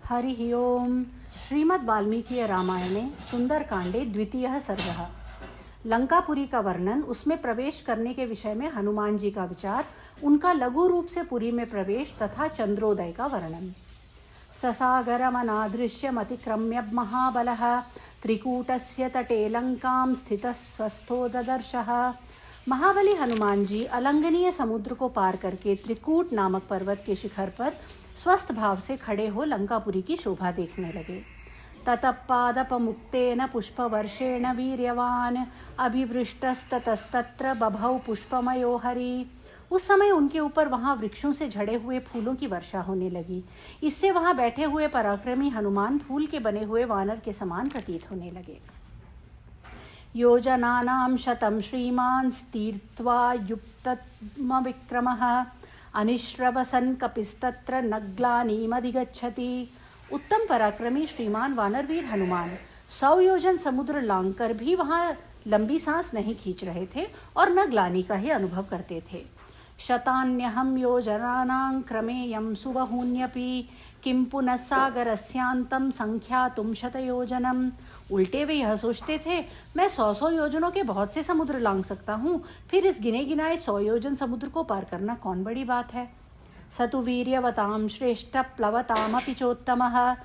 हरिः ओम्। श्रीमद् वाल्मीकि रामायणे सुंदरकांडे द्वितीयः सर्गः। लंकापुरी का वर्णन, उसमें प्रवेश करने के विषय में हनुमान जी का विचार, उनका लघु रूप से पुरी में प्रवेश तथा चंद्रोदय का वर्णन। ससागरमनादृश्यमतिक्रम्य महाबलः त्रिकूटस्य तटे लंकां स्थितः स्वस्थो ददर्शः। महाबली हनुमान जी अलंघनीय समुद्र को पार करके त्रिकूट नामक पर्वत के शिखर पर स्वस्थ भाव से खड़े हो लंकापुरी की शोभा देखने लगे। ततपादपमुक्तेन पुष्पवर्षेण वीर्यवान अभिवृष्टस्ततस्तत्र बभौ पुष्पमयो हरि। उस समय उनके ऊपर वहां वृक्षों से झड़े हुए फूलों की वर्षा होने लगी। इससे वहां बैठे हुए पराक्रमी हनुमान फूल के बने हुए वानर के समान प्रतीत होने लगे। योजनानां शतं श्रीमान् तीर्त्वा युक्तमविक्रमः अनिश्रवसन् कपिस्तत्र नग्लानीमधिगच्छति। उत्तम पराक्रमी श्रीमान वानरवीर हनुमान 100 योजन समुद्र लांघकर भी वहां लंबी सांस नहीं खींच रहे थे और न ग्लानि का ही अनुभव करते थे। शतान्यहं योजनानां क्रमेयं सुबहून्यपि किं पुनः सागरस्यान्तं संख्यातुं शतयोजनम्। उल्टे वे यह सोचते थे, मैं 100 योजनों के बहुत से समुद्र लांघ सकता हूँ, फिर इस गिने गिनाए 100 योजन समुद्र को पार करना कौन बड़ी बात है। सतु वीर्यवतां श्रेष्ठ प्लवतामपि चोत्तमः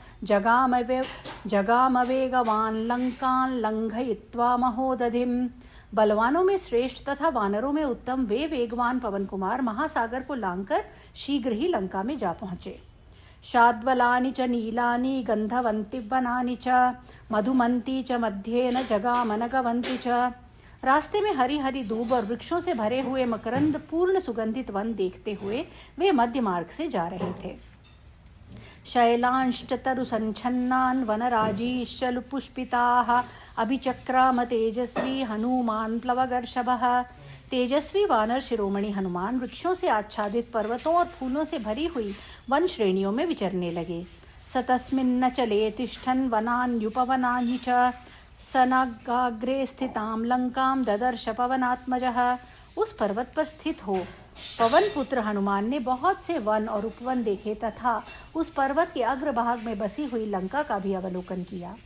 जगामवेगवान् लंकान् लंघयित्वा महोदधिम्। बलवानों में श्रेष्ठ तथा वानरों में उत्तम वे वेगवान पवन कुमार महासागर को लांघकर शीघ्र ही लंका में जा पहुँचे। शाद्वलानि च नीलानि गंधवन्ति वनानि च मधुमन्ती च मध्येन जगामनगवन्ति च। रास्ते में हरी हरी दूब और वृक्षों से भरे हुए मकरंद पूर्ण सुगंधित वन देखते हुए वे मध्य मार्ग से जा रहे थे। शैलांश्च तरुसंच्छन्नान् वनराजीश्च पुष्पिताः अभिचक्राम तेजस्वी हनुमान् प्लवगर्षभः। तेजस्वी वानर शिरोमणि हनुमान वृक्षों से आच्छादित पर्वतों और फूलों से भरी हुई वन श्रेणियों में विचरने लगे। सतस्मिन्न चले तिष्ठन् वनान्युपवनानि च सनागाग्रे स्थितां लंकां ददर्श पवनात्मजः। उस पर्वत पर स्थित हो पवन पुत्र हनुमान ने बहुत से वन और उपवन देखे तथा उस पर्वत के अग्रभाग में बसी हुई लंका का भी अवलोकन किया।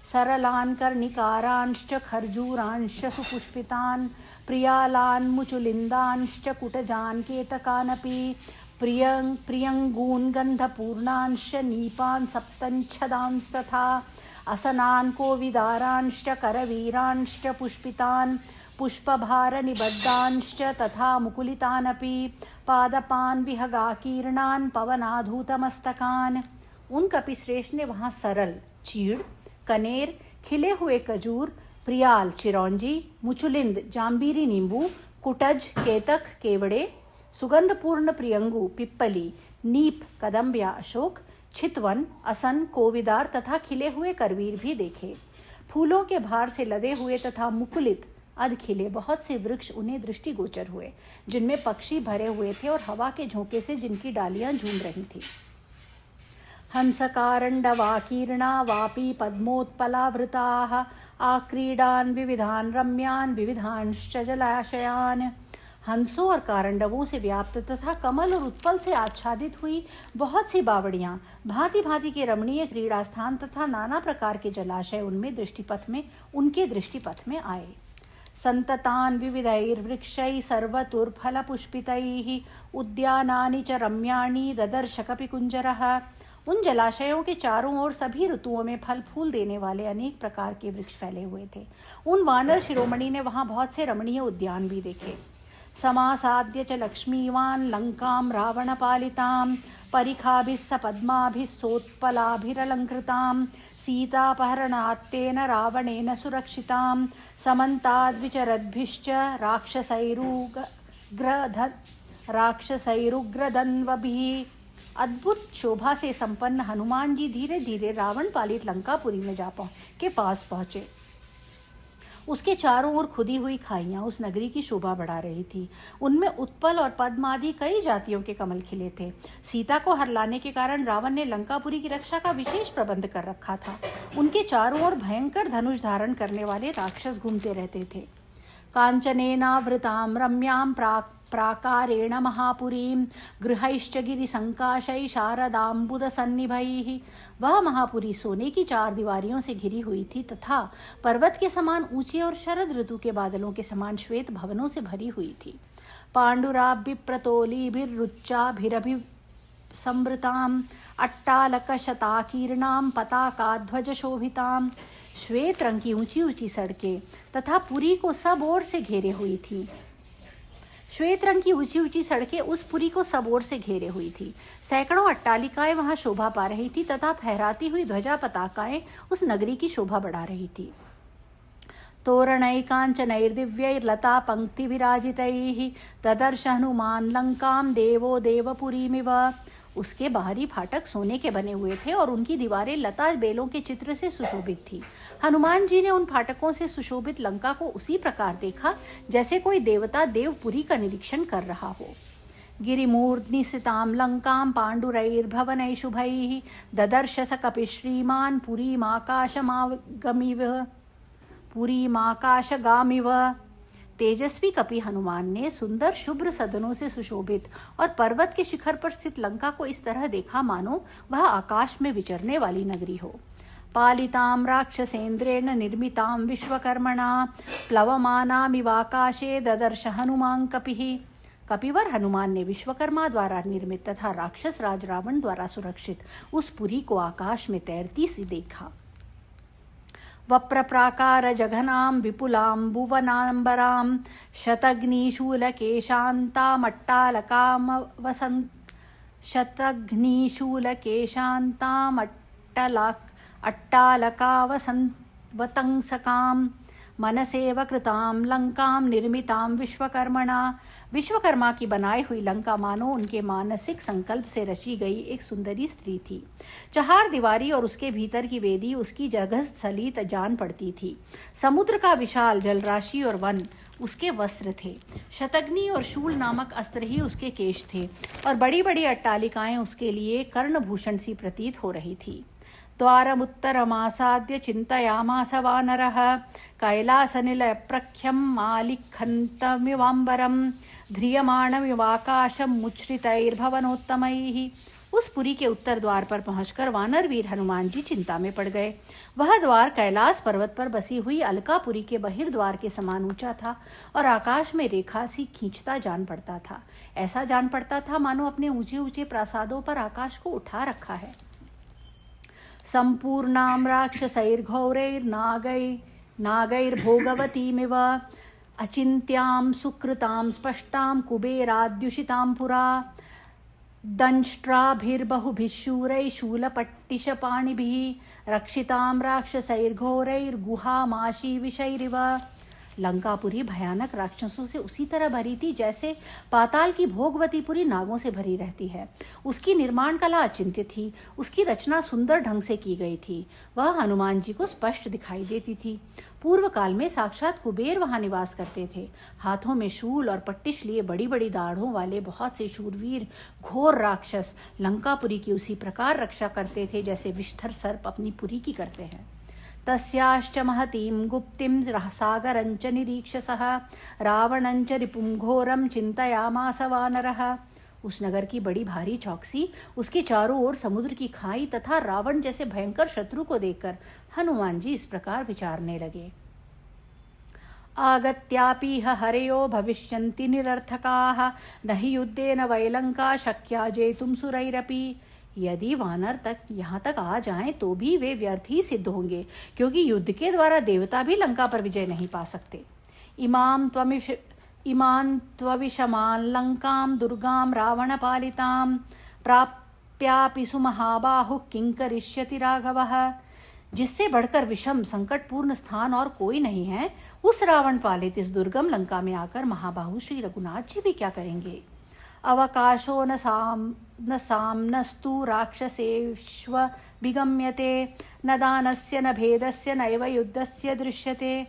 सरलान् कर्णिकारांश्च खर्जूरांश्च सुपुष्पितान् प्रियालान् मुचुलिन्दांश्च कुटजान् केतकानपि प्रियङ्गून् गन्धपूर्णांश्च नीपान् सप्तच्छदांस्तथा असनान् कोविदारांश्च करवीरांश्च पुष्पितान् पुष्पभारनिबद्धांश्च तथा मुकुलितानपि पादपान् विहगाकीर्णान् पवनाधूतमस्तकान्। उन कपिश्रेष्ठ ने वहाँ सरल, चीड़, कनेर, खिले हुए खजूर, प्रियाल, चिरौंजी, मुचुलिंद, जाम्बीरी नींबू, कुटज, केतक, केवड़े, सुगंधपूर्ण प्रियंगू, पिप्पली, नीप, कदम्बिया, अशोक, छितवन, असन, कोविदार तथा खिले हुए करवीर भी देखे। फूलों के भार से लदे हुए तथा मुकुलित अधखिले बहुत से वृक्ष उन्हें दृष्टिगोचर हुए, जिनमें पक्षी भरे हुए थे और हवा के झोंके से जिनकी डालियां झूम रही थी। हंसकारण्डवाकीर्णा वापी पद्मोत्पलावृताः आक्रीडान् विविधान् रम्यान् विविधांश्च जलाशयान्। हंसों और कारंडवों से व्याप्त तथा कमल और उत्पल से आच्छादित हुई बहुत सी बावड़ियां, भांति भांति के रमणीय क्रीड़ा स्थान तथा नाना प्रकार के जलाशय उनके दृष्टिपथ में आए। संततान् विविधैर्वृक्षैः सर्वतुर्फलपुष्पितैः उद्यानानि च रम्याणि ददर्श कपिकुञ्जरः। उन जलाशयों के चारों ओर सभी ऋतुओं में फल फूल देने वाले अनेक प्रकार के वृक्ष फैले हुए थे। उन वानर शिरोमणि ने वहां बहुत से रमणीय उद्यान भी देखे। समासाद्य च लक्ष्मीवान् लंकां रावणपालितां परिखाभिः सपद्माभिः सोत्पलाभिरलङ्कृतां सीतापहरणात्तेन रावणेन सुरक्षितां समन्ताद्विचरद्भिश्च राक्षसैरुग्रधन्वभिः। अद्भुत शोभा से संपन्न हनुमान जी धीरे धीरे रावण पालित लंकापुरी में के पास पहुंचे। उसके चारों ओर खुदी हुई खाइयां उस नगरी की शोभा बढ़ा रही थी। उनमें उत्पल और पद्म आदि कई जातियों के कमल खिले थे। सीता को हरलाने के कारण रावण ने लंकापुरी की रक्षा का विशेष प्रबंध कर रखा था। उनके चारों ओर भयंकर धनुष धारण करने वाले राक्षस घूमते रहते थे। कांचनेनावृतां रम्यां प्राकारेण महापुरीं गृहैश्च गिरिसंकाशै शारदाम्बुदसन्निभैः। वह महापुरी सोने की 4 दीवारियों से घिरी हुई थी तथा पर्वत के समान ऊंची और शरद ऋतु के बादलों के समान श्वेत भवनों से भरी हुई थी। पाण्डुराभिप्रतोलीभिरुच्चाभिरभि संवृताम अट्टालकशताकीर्णाम पताकाध्वजशोभिताम। श्वेत रंग की ऊंची ऊंची सड़कें तथा पुरी को सब ओर से घेरे हुई थी। श्वेत रंग की ऊंची ऊंची सड़कें उस पुरी को सब ओर से घेरे हुई थी। सैकड़ों अट्टालिकाएं वहां शोभा पा रही थी तथा फहराती हुई ध्वजा पताकाएं उस नगरी की शोभा बढ़ा रही थी। तोरणैकाञ्चनैर्दिव्यैर्लता पंक्तिविराजितैः तदर्श हनुमान् लंकां देवो देवपुरीमिव। उसके बाहरी फाटक सोने के बने हुए थे और उनकी दीवारें लता बेलों के चित्र से सुशोभित थी। हनुमान जी ने उन फाटकों से सुशोभित लंका को उसी प्रकार देखा जैसे कोई देवता देवपुरी का निरीक्षण कर रहा हो। गिरिमूर्ध्निसितां लंकां पाण्डुरैर्भवनैः शुभैः ददर्श स कपिश्रीमान् पुरीमाकाशगामिव। तेजस्वी कपि हनुमान ने सुंदर शुभ्र सदनों से सुशोभित और पर्वत के शिखर पर स्थित लंका को इस तरह देखा मानो वह आकाश में विचरने वाली नगरी हो। पालितां राक्षसेन्द्रेण निर्मितां विश्वकर्मणा प्लवमानामिवाकाशे ददर्श हनुमान् कपिः। कपिवर हनुमान ने विश्वकर्मा द्वारा निर्मित तथा राक्षस राज रावण द्वारा सुरक्षित उस पुरी को आकाश में तैरती सी देखा। वप्रप्राकार जघनां विपुलां भुवनाम्बरां अट्टालकावसंवतंसकां मनसेव कृतां लंकां निर्मितां विश्वकर्मणा। विश्वकर्मा की बनाई हुई लंका मानो उनके मानसिक संकल्प से रची गई एक सुंदरी स्त्री थी। 4 दीवारी और उसके भीतर की वेदी उसकी जगह स्थली जान पड़ती थी। समुद्र का विशाल जलराशि और वन उसके वस्त्र थे। शतग्नि और शूल नामक अस्त्र ही उसके केश थे और बड़ी बड़ी अट्टालिकाएं उसके लिए कर्णभूषण सी प्रतीत हो रही थी। द्वारमुत्तरमासाद्य चिन्तयामास वानरः कैलासनिलयप्रख्यं मालिखन्तमिवाम्बरं ध्रियमाणमिवाकाशं मुच्छ्रितैर्भवनोत्तमैः। उस पुरी के उत्तर द्वार पर पहुंचकर वानर वीर हनुमान जी चिंता में पड़ गए। वह द्वार कैलाश पर्वत पर बसी हुई अलकापुरी के बहिर्द्वार के समान ऊंचा था और आकाश में रेखा सी खींचता जान पड़ता था। ऐसा जान पड़ता था मानो अपने ऊंचे ऊंचे प्रासादों पर आकाश को उठा रखा है। संपूर्णां राक्षसैर्घोरैर्नागैर्भोगवतीमिव अचिन्त्यां सुकृतां स्पष्टां कुबेराद्युषितां पुरा दंष्ट्राभिर्बहुभिः शूरैः शूलपट्टिशपाणिभिः रक्षितां राक्षसैर्घोरैर्गुहामाशीविषैरिव। लंकापुरी भयानक राक्षसों से उसी तरह भरी थी जैसे पाताल की भोगवतीपुरी नागों से भरी रहती है। उसकी निर्माण कला अचिंत्य थी। उसकी रचना सुंदर ढंग से की गई थी। वह हनुमान जी को स्पष्ट दिखाई देती थी। पूर्व काल में साक्षात कुबेर वहां निवास करते थे। हाथों में शूल और पट्टिश लिए बड़ी बड़ी दाढ़ों वाले बहुत से शूरवीर घोर राक्षस लंकापुरी की उसी प्रकार रक्षा करते थे जैसे विष्ठर सर्प अपनी पुरी की करते हैं। तस्याश्च महतीं गुप्तिं सागरञ्च निरीक्ष्य सः रावणञ्च रिपुं घोरं चिन्तयामास वानरः। उस नगर की बड़ी भारी चौकसी, उसके चारों ओर समुद्र की खाई तथा रावण जैसे भयंकर शत्रु को देखकर हनुमान जी इस प्रकार विचारने लगे। आगत्यापीह हरयो भविष्यन्ति निरर्थकाः न हि युद्धेन वै लंका शक्या जेतुं सुरैरपि। यदि वानर तक यहाँ तक आ जाएं तो भी वे व्यर्थ ही सिद्ध होंगे, क्योंकि युद्ध के द्वारा देवता भी लंका पर विजय नहीं पा सकते। इमां त्वविषमां लंकां दुर्गां रावणपालितां प्राप्यापि सुमहाबाहुः किं करिष्यति राघवः। जिससे बढ़कर विषम संकटपूर्ण स्थान और कोई नहीं है, उस रावण पालित इस दुर्गम लंका में आकर महाबाहु श्री रघुनाथ जी भी क्या करेंगे। अवकाशो न साम्नस्तु राक्षसेष्व विगम्यते न दानस्य न भेदस्य नैव युद्धस्य दृश्यते।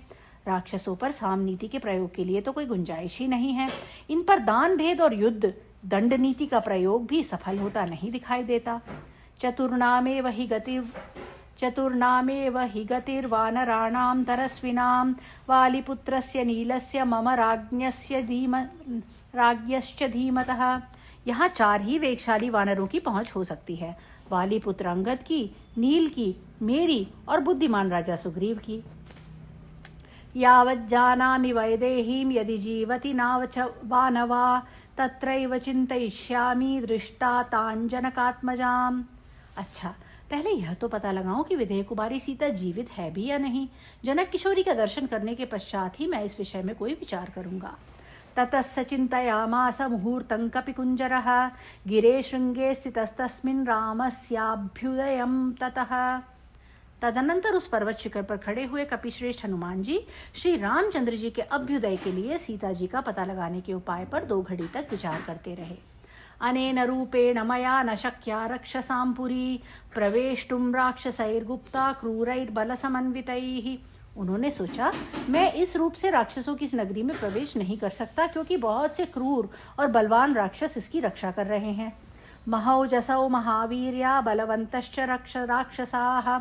राक्षसों पर साम नीति के प्रयोग के लिए तो कोई गुंजाइश ही नहीं है। इन पर दान भेद और युद्ध दंड नीति का प्रयोग भी सफल होता नहीं दिखाई देता। चतुर्नामेव हि चतुर्नामेव हि गतिर्वानराणां तरस्विनां वालिपुत्रस्य नीलस्य मम राज्ञश्च धीमतः। यहाँ 4 ही वेगशाली वानरों की पहुंच हो सकती है, वाली पुत्र अंगद की, नील की, मेरी और बुद्धिमान राजा सुग्रीव की। यावज्जानामि वैदेहीं यदि जीवति नावच वानवा तत्रैव चिन्तयिष्यामि दृष्टा तां जनकात्मजाम्। अच्छा, पहले यह तो पता लगाऊं कि विदेह कुमारी सीता जीवित है भी या नहीं। जनक किशोरी का दर्शन करने के पश्चात ही मैं इस विषय में कोई विचार करूंगा। ततः चिन्तयामास मुहूर्तं कपिकुञ्जरः गिरे शृंगे स्थितस्तस्मिन् रामस्याभ्युदयं ततः। तदनंतर उस पर्वत शिखर पर खड़े हुए कपिश्रेष्ठ हनुमान जी श्री रामचंद्र जी के अभ्युदय के लिए सीता जी का पता लगाने के उपाय पर 2 घड़ी तक विचार करते रहे। अनेन रूपेण मया न शक्या रक्षसां पुरी प्रवेष्टुं राक्षसैर्गुप्ता क्रूरैर्बलसमन्वितैः। उन्होंने सोचा, मैं इस रूप से राक्षसों की इस नगरी में प्रवेश नहीं कर सकता, क्योंकि बहुत से क्रूर और बलवान राक्षस इसकी रक्षा कर रहे हैं। महौजसौ महावीर्या बलवन्तश्च राक्षसाः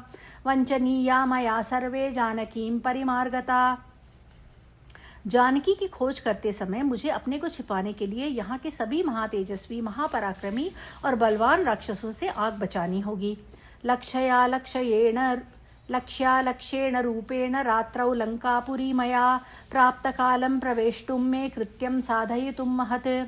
वंचनीया मया सर्वे जानकीं परिमार्गता। जानकी की खोज करते समय मुझे अपने को छिपाने के लिए यहाँ के सभी महातेजस्वी, महापराक्रमी और बलवान राक्षसों से आग बचानी होगी। लक्ष्यालक्ष्येण रूपेण रात्रौ लंकापुरी मया प्राप्त कालम प्रवेष्टुं मे कृत्यं साधयितुं महत्।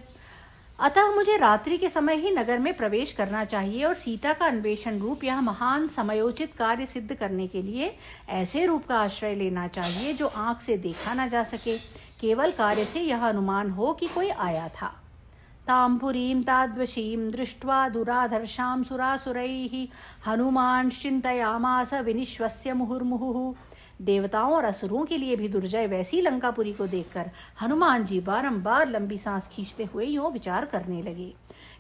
अतः मुझे रात्रि के समय ही नगर में प्रवेश करना चाहिए और सीता का अन्वेषण रूप यह महान समयोचित कार्य सिद्ध करने के लिए ऐसे रूप का आश्रय लेना चाहिए जो आंख से देखा न जा सके, केवल कार्य से यह अनुमान हो कि कोई आया था। तांपुरीं ताद्वशीं दृष्ट्वा दुराधर्षां सुरासुरैः हनुमान् चिन्तयामास विनिश्वस्य मुहुर्मुहुः। देवताओं और असुरों के लिए भी दुर्जय वैसी लंकापुरी को देखकर हनुमान जी बारंबार लंबी सांस खींचते हुए यूं विचार करने लगे।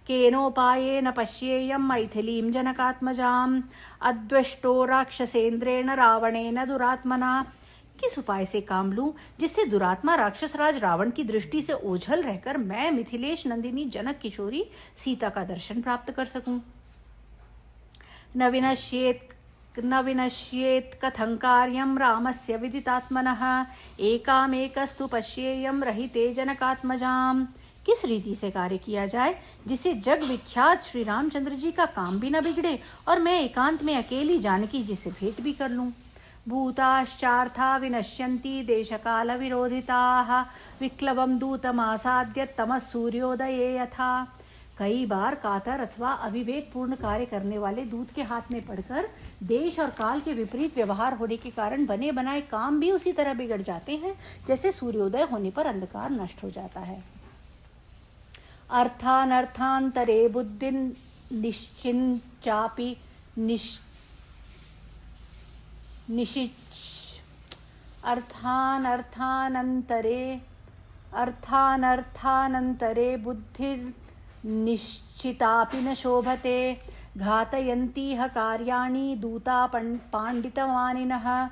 केनोपायेन पश्येयं मैथिलीं जनकात्मजाम् अद्वष्टो राक्षसेन्द्रेण रावणेन दुरात्मना। किस उपाय से काम लूं जिससे दुरात्मा राक्षस राज रावण की दृष्टि से ओझल रहकर मैं मिथिलेश नंदिनी जनक किशोरी सीता का दर्शन प्राप्त कर सकूं। न विनश्येत् कथं कार्यं रामस्य विदितात्मनः एकामेकस्तु पश्येयं रहिते जनकात्मजाम्। किस रीति से कार्य किया जाए जिससे जग विख्यात श्री रामचंद्र जी का काम भी न बिगड़े और मैं एकांत में अकेली जानकी जी से भेंट भी कर लूं। भूताश्चार्था विनश्यन्ति देशकाल विरोधिताः विक्लवं दूतमासाद्य तमः सूर्योदये यथा। कई बार कातर अथवा अविवेक पूर्ण कार्य करने वाले दूत के हाथ में पड़कर देश और काल के विपरीत व्यवहार होने के कारण बने बनाए काम भी उसी तरह बिगड़ जाते हैं जैसे सूर्योदय होने पर अंधकार नष्ट हो जाता है। अर्थानर्थांतरे बुद्धिं निश्चिन्चापि अर्थानर्थानन्तरे बुद्धिर्निश्चितापि न शोभते घातयन्तीह कार्याणि दूता पांडितवानिनः।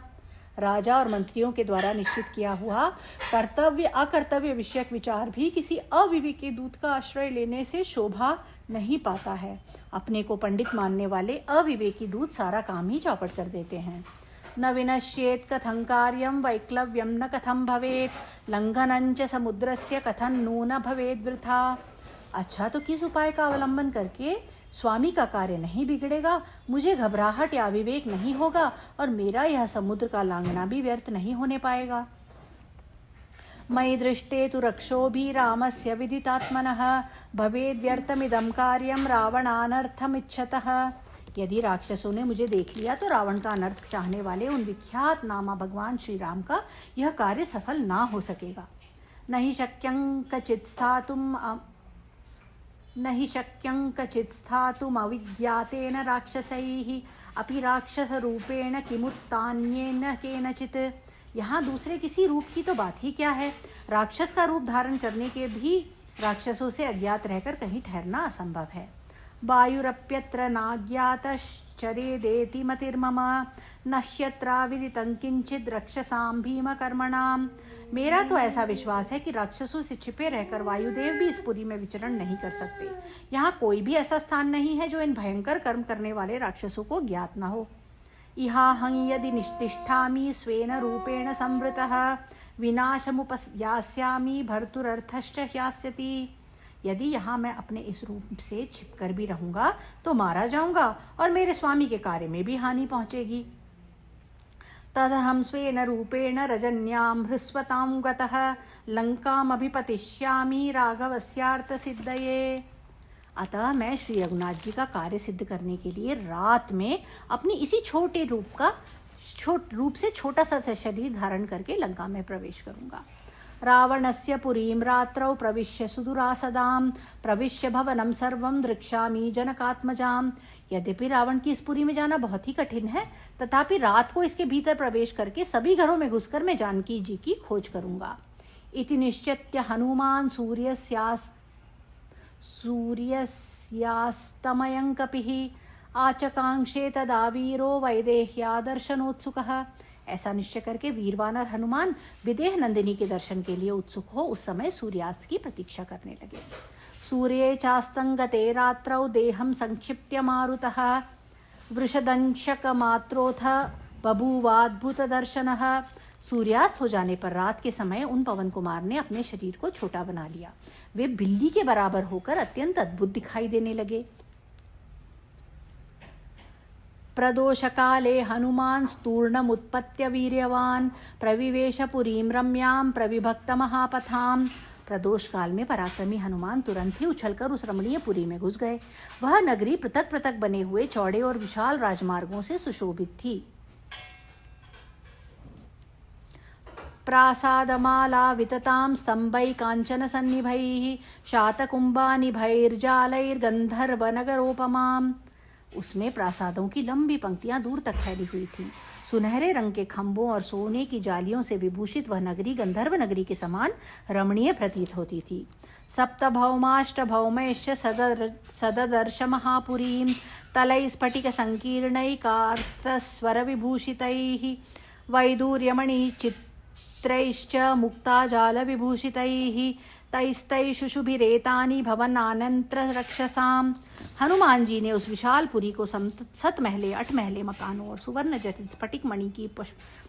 राजा और मंत्रियों के द्वारा निश्चित किया हुआ कर्तव्य अकर्तव्य विषयक विचार भी किसी अविवेकी दूत का आश्रय लेने से शोभा नहीं पाता है। अपने को पंडित मानने वाले अविवेकी दूत सारा काम ही चौपट कर देते हैं। न विनश्येत् कथं कार्यं वैक्लव्यं न कथं भवेत् लंघनं च समुद्रस्य कथं नून भवेद् वृथा। अच्छा, तो किस उपाय का अवलंबन करके स्वामी का कार्य नहीं बिगड़ेगा, मुझे घबराहट या विवेक नहीं होगा और मेरा यह समुद्र का लांघना भी व्यर्थ नहीं होने पाएगा। मयि दृष्टे तु रक्षोभि रामस्य विदितात्मनः भवेद् व्यर्थमिदं कार्यं रावणानर्थमिच्छतः। यदि राक्षसों ने मुझे देख लिया तो रावण का अनर्थ चाहने वाले उन विख्यात नामा भगवान श्री राम का यह कार्य सफल ना हो सकेगा। नहीं शक्यं कचित् स्थातुम् अविज्ञातेन राक्षसैः अपि राक्षसरूपेण किमुत्तान्येन केनचित्। यहाँ दूसरे किसी रूप की तो बात ही क्या है, राक्षस का रूप धारण करने के भी राक्षसों से अज्ञात रहकर कहीं ठहरना असंभव है। वायुरप्यत्र नाज्ञातश्चरेदेति मतिर्मम न ह्यत्राविदितं किंचित् रक्षसां भीमकर्मणाम्। मेरा तो ऐसा विश्वास है कि राक्षसों से छिपे रहकर वायुदेव भी इस पुरी में विचरण नहीं कर सकते। यहाँ कोई भी ऐसा स्थान नहीं है जो इन भयंकर कर्म करने वाले राक्षसों को ज्ञात न हो। इहाहं यदि निष्तिष्ठामि स्वेन रूपेण संवृतः विनाशमुपयास्यामि भर्तुरर्थश्च ह्यास्यति। यदि यहाँ मैं अपने इस रूप से छिपकर भी रहूंगा तो मारा जाऊंगा और मेरे स्वामी के कार्य में भी हानि पहुंचेगी। तदहं स्वेन रूपेण रजन्यां हृस्वतां गतः लंकामभिपतिष्यामि राघवस्यार्थसिद्धये। अतः मैं श्री रघुनाथ जी का कार्य सिद्ध करने के लिए रात में अपनी इसी छोटे रूप से छोटा सा शरीर धारण करके लंका में प्रवेश करूंगा। रावणस्य पुरीं रात्रौ प्रविश्य सुदुरासदां प्रविश्य भवनं सर्वं दृक्ष्यामि जनकात्मजाम्। यद्यपि रावण की इस पुरी में जाना बहुत ही कठिन है, तथापि रात को इसके भीतर प्रवेश करके सभी घरों में घुसकर मैं जानकी जी की खोज करूंगा। इति निश्चित्य हनुमान सूर्यस्यास्तमयं कपिः आचकांक्षे तदा वीरो वैदेह्या दर्शनोत्सुकः। ऐसा निश्चय करके वीरवानर हनुमान विदेह नंदिनी के दर्शन के लिए उत्सुक हो उस समय सूर्यास्त की प्रतीक्षा करने लगे। सूर्ये चास्तंगते रात्रौ देहं संक्षिप्य मारुतः वृषदंशकमात्रोऽथ बभूवाद्भुत दर्शनः। सूर्यास्त हो जाने पर रात के समय उन पवन कुमार ने अपने शरीर को छोटा बना लिया। वे बिल्ली के बराबर होकर अत्यंत अद्भुत दिखाई देने लगे। प्रदोषकाले हनुमान स्तूर्णमुत्पत्य वीर्यवान प्रविवेश पुरीं रम्यां प्रविभक्त महापथाम। प्रदोष काल में पराक्रमी हनुमान तुरंत ही उछलकर उस रमणीय पुरी में घुस गए। वह नगरी पृथक पृथक बने हुए चौड़े और विशाल राजमार्गों से सुशोभित थी। प्रासादमाला विततां स्तंभै कांचन सन्निभैः शातकुंभानिभैर्जालैर्गंधर्वनगरोपमाम्। उसमें प्रासादों की लंबी पंक्तियां दूर तक फैली हुई थीं। सुनहरे रंग के खंभों और सोने की जालियों से विभूषित वह नगरी गंधर्व नगरी के समान रमणीय प्रतीत होती थी। सप्तभौमाष्ट भौमैश्च सददर्श महापुरीं तलैः स्फटिक संकीर्णैकार्तस्वर विभूषितैः वैदूर्यमणि चित्रैश्च मुक्ताजाल विभूषितैः तैस्तै शुशुभिरेतानि भवन अनंत्र रक्षसाम। हनुमान जी ने उस विशाल पुरी को 7 महले 8 महले मकानों और सुवर्ण जटित स्फटिक मणि की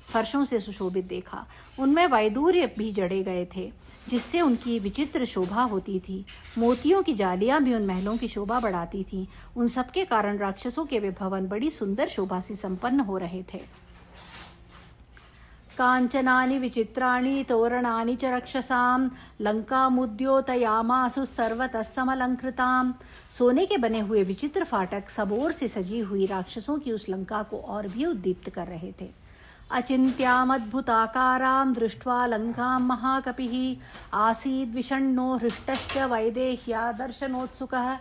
फर्शों से सुशोभित देखा। उनमें वैदूर्य भी जड़े गए थे जिससे उनकी विचित्र शोभा होती थी। मोतियों की जालियां भी उन महलों की शोभा बढ़ाती थीं। उन सबके कारण राक्षसों के वे भवन बड़ी सुंदर शोभा से संपन्न हो रहे थे। कांचनानि विचित्राणि तोरणानि च रक्षसां लंकामुद्योतयामासु सर्वतः समलंकृतां। सोने के बने हुए विचित्र फाटक सब ओर से सजी हुई राक्षसों की उस लंका को और भी उद्दीप्त कर रहे थे। अचिन्त्यामद्भुताकारां दृष्ट्वा लंकां महाकपिः आसीद्विषण्णो हृष्टश्च वैदेह्या दर्शनोत्सुकः।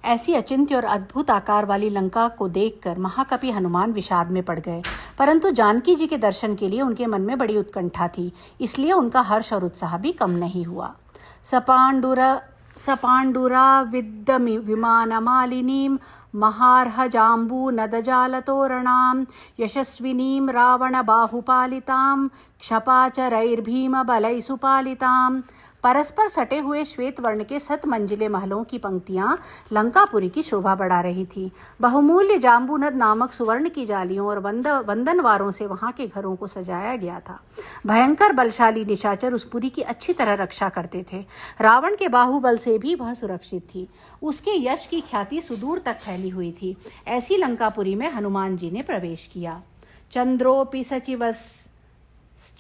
ऐसी अचिंत्य और अद्भुत आकार वाली लंका को देखकर महाकपि हनुमान विषाद में पड़ गए, परंतु जानकी जी के दर्शन के लिए उनके मन में बड़ी उत्कंठा थी, इसलिए उनका हर्ष और उत्साह भी कम नहीं हुआ। सपाण्डुरा विद्दमि विमानमालिनीं महार्हजाम्बूनदजालतोरणां यशस्विनीं रावणबाहुपालितां क्षपाचरैर्भीमबलैः सुपालितां। परस्पर सटे हुए श्वेत वर्ण के 7 मंजिले महलों की पंक्तियां लंकापुरी की शोभा बढ़ा रही थी। बहुमूल्य जाम्बूनद नामक सुवर्ण की जालियों और वंदनवारों से वहां के घरों को सजाया गया था। भयंकर बलशाली निशाचर उस पुरी की अच्छी तरह रक्षा करते थे। रावण के बाहुबल से भी वह सुरक्षित थी। उसके यश की ख्याति सुदूर तक फैली हुई थी। ऐसी लंकापुरी में हनुमान जी ने प्रवेश किया।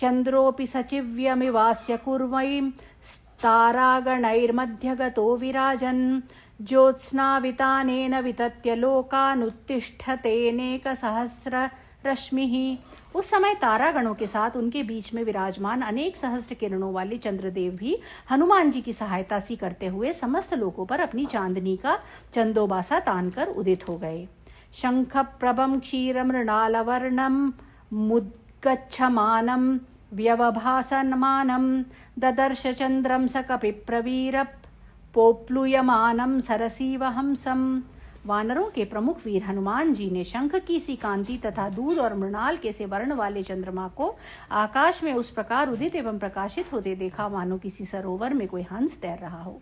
चंद्रोपि सचिव्यमिवास्य कुर्वैं तारागणैर्मध्यगतो विराजन् ज्योत्स्नावितानेन वितत्य लोकानुत्तिष्ठतेनेकसहस्र रश्मिः। उस समय तारागणों के साथ उनके बीच में विराजमान अनेक सहस्र किरणों वाले चंद्रदेव भी हनुमान जी की सहायता सी करते हुए समस्त लोकों पर अपनी चांदनी का चंदोबासा तानकर उदित हो गए। शंख प्रभम क्षीरमृणालवर्णम मुद्गच्छमानं व्यवभासनमानं ददर्श चंद्रम स कपिप्रवीरप पोप्लुयमानं सरसीवहंसम्। वानरों के प्रमुख वीर हनुमान जी ने शंख की सी कांति तथा दूध और मृणाल के से वर्ण वाले चंद्रमा को आकाश में उस प्रकार उदित एवं प्रकाशित होते देखा मानो किसी सरोवर में कोई हंस तैर रहा हो।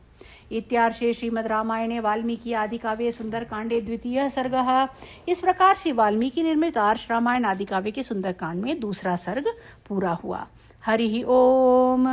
इत्यार्षे श्रीमद् रामायणे वाल्मीकि आदि काव्ये सुंदरकांडे द्वितीयः सर्गः। इस प्रकार श्री वाल्मीकि निर्मित आर्ष रामायण आदि काव्य के सुंदरकांड में दूसरा सर्ग पूरा हुआ। हरि ओम।